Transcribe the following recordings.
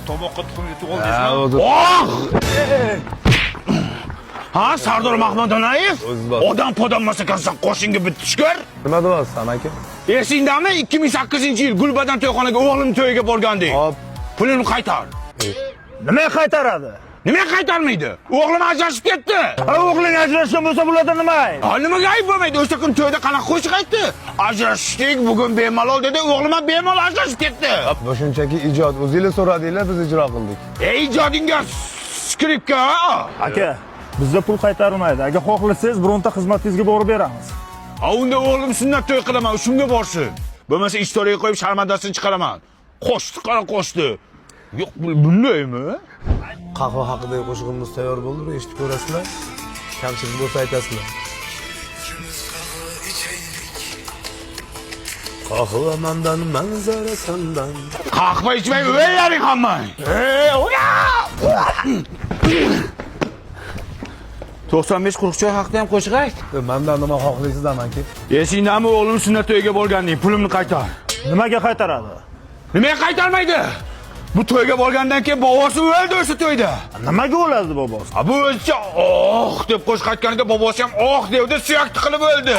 tomoqqa tuxum yutib oldingizmi? Ha, Sardor Mahmadonayev? Odam podamasa kalsan qo'shinga bitishkor. Nima deyapsan aka? Esingdami 2008-yil Gulbadan to'yxonaga o'g'lim to'yiga borgandik. Hop. Pulini qaytar. Nima qaytaradi? Nima qaytarmaydi? O'g'lim ajrashib ketdi. O'g'ling ajrashgan bo'lsa bulardan nima? Nimaga ayb bo'lmaydi? O'sha kun to'yda qanaqa qo'shiq aytdi? Ajrashdik, bugun bemalol dedi, o'g'lim ham bemalol ajrashib ketdi. Bu shunchaki ijod. O'zingizlar so'radinglar, biz ijro qildik. Ijodingga skripka. Aka, bizda pul qaytarilmaydi. Agar xohlasangiz bironta xizmatingizga borib beramiz. Unda o'g'lim sunnat to'y qilaman, shunga borsin. Bo'lmasa istoriyaga qo'yib sharmandasini chiqaraman. Qo'shdi, qara qo'shdi. Yo'q, bundaymi? Qahva haqidagi qo'shig'imiz tayyor bo'ldi, eshitib ko'rasizlar. Kamchilik bo'lsa aytasizlar. Qahva mandan, manzara sandan. Qahva ichmay o'ylaring hammang. 95-40 choy haqida ham qo'shiq ayt. Mendan nima xohlaysiz aka? Esingdami o'g'lim sunnat to'yiga borganding, pulimni qaytar. Nimaga qaytaradi? Nimaga qaytarmaydi? Bu to'yga borgandan keyin bobosi o'ldi o'sha to'yda. Nimaga o'ladi bobosi? Bu o'zicha deb qo'shiq aytganida bobosi ham devdi, suyak tiqilib o'ldi.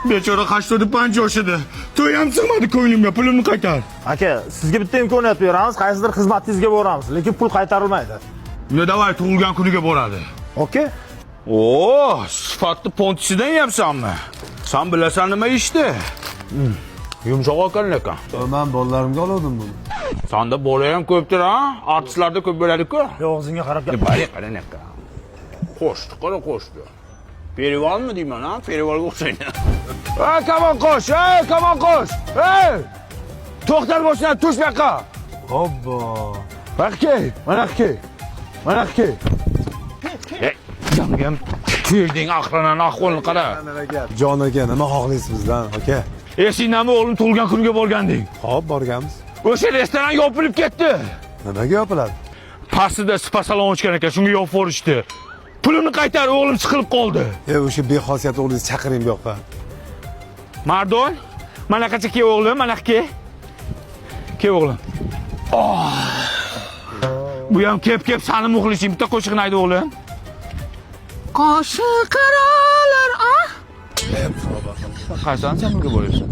Bechora 85 yoshida. To'y ham sig'madi ko'nglimga, pulimni qaytar. Aka, sizga bitta imkoniyat beramiz, qaysidir xizmatingizga boramiz, lekin pul qaytarilmaydi. Unda davay tug'ilgan kuniga boradi. Okey? Sifatli pontisidan yapsanmi? Sen bilasan nima ishdi? Yumshoq ekan lekin. Men bolalarimga oldim buni. Sanda bola ham ko'pdir, ha? Artistlarda ko'p bo'ladi-ku. Og'zingga qarab gap. Bari qarang aka. Qo'shdi, qara qo'shdi. Perivalmi deyman, ha? Perivalga o'xshaydi. Kamon qo'sh, kamon qo'sh. To'xtar boshdan tush bu yoqqa. Hoppa. Mana aka. Yangam kelding aqlanan ahvolni qara. Jon aka, nima xohlaysiz bizdan, aka? Esingdami o'g'lim tug'ilgan kuniga borgandik. Hop, borganmiz. O'sha restoran yopilib ketdi. Nimaga yopiladi? Pastida spa salon ochgan ekan, shunga yopib yuborishdi. Pulimni qaytar, o'g'lim siqilib qoldi. O'sha bexosiyat o'g'lingizni chaqiring bu yoqqa. Mardon, mana qacha kel o'g'lim, mana kel. Kel o'g'lim. Bu ham kep sani muxlising, bitta qo'shiqni ayt o'g'lim. Qo'shiq qarolar, Qaysan sen bunga bo'laysan?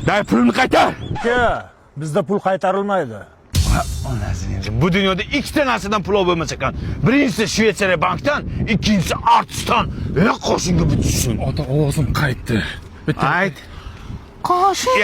Day pulni qaytar. Aka, bizda pul qaytarilmaydi. Bu dunyoda ikkita narsadan pul bo'lmas ekan. Birinchisi Shveysariya bankdan, ikkinchisi artistdan. Qo'shinga bitsin. Ota ovozim qaytdi. Ayt. Qo'shiq.